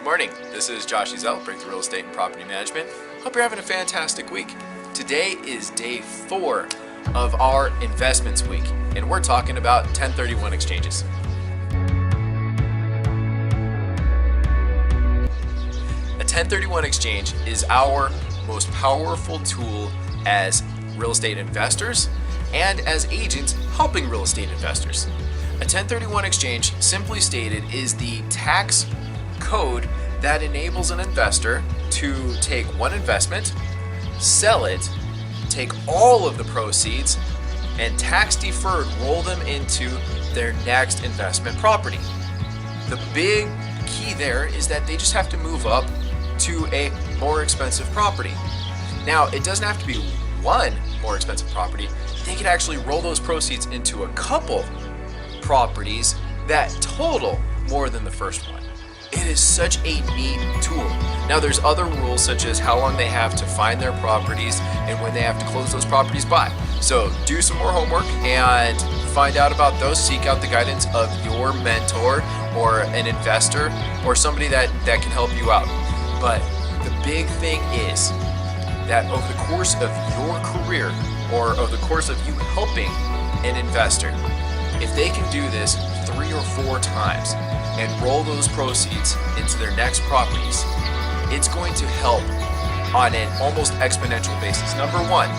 Good morning, this is Josh Ezel, Breakthrough Real Estate and Property Management. Hope you're having a fantastic week. Today is day 4 of our investments week, and we're talking about 1031 exchanges. A 1031 exchange is our most powerful tool as real estate investors and as agents helping real estate investors. A 1031 exchange, simply stated, is the tax code that enables an investor to take one investment, sell it, take all of the proceeds, and tax deferred roll them into their next investment property. The big key there is that they just have to move up to a more expensive property. Now, it doesn't have to be one more expensive property. They could actually roll those proceeds into a couple properties that total more than the first one. It is such a neat tool. Now, there's other rules such as how long they have to find their properties and when they have to close those properties by. So do some more homework and find out about those. Seek out the guidance of your mentor or an investor or somebody that can help you out. But the big thing is that over the course of your career or over the course of you helping an investor, if they can do this 3 or 4 times and roll those proceeds into their next properties, it's going to help on an almost exponential basis. Number one,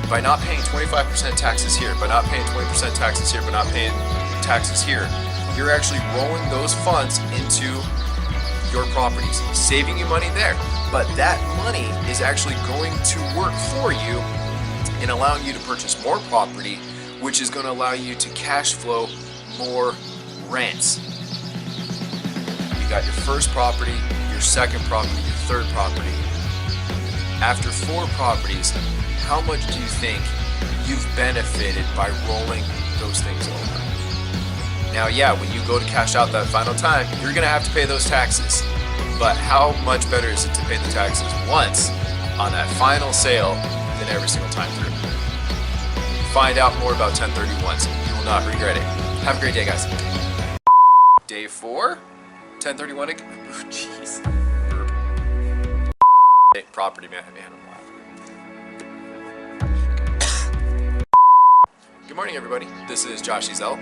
by not paying 25% taxes here, by not paying 20% taxes here, by not paying taxes here, you're actually rolling those funds into your properties, saving you money there. But that money is actually going to work for you in allowing you to purchase more property, which is going to allow you to cash flow more rents. You got your first property, your second property, your third property. After 4 properties, how much do you think you've benefited by rolling those things over? Now, yeah, when you go to cash out that final time, you're going to have to pay those taxes. But how much better is it to pay the taxes once on that final sale than every single time through? Find out more about 1031s. You will not regret it. Have a great day, guys. Day 4, 1031. Oh, jeez. Property man. Good morning, everybody. This is Josh Ezel.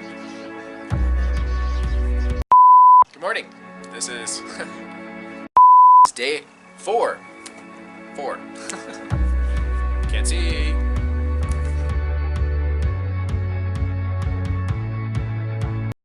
Good morning. This is day 4. Can't see.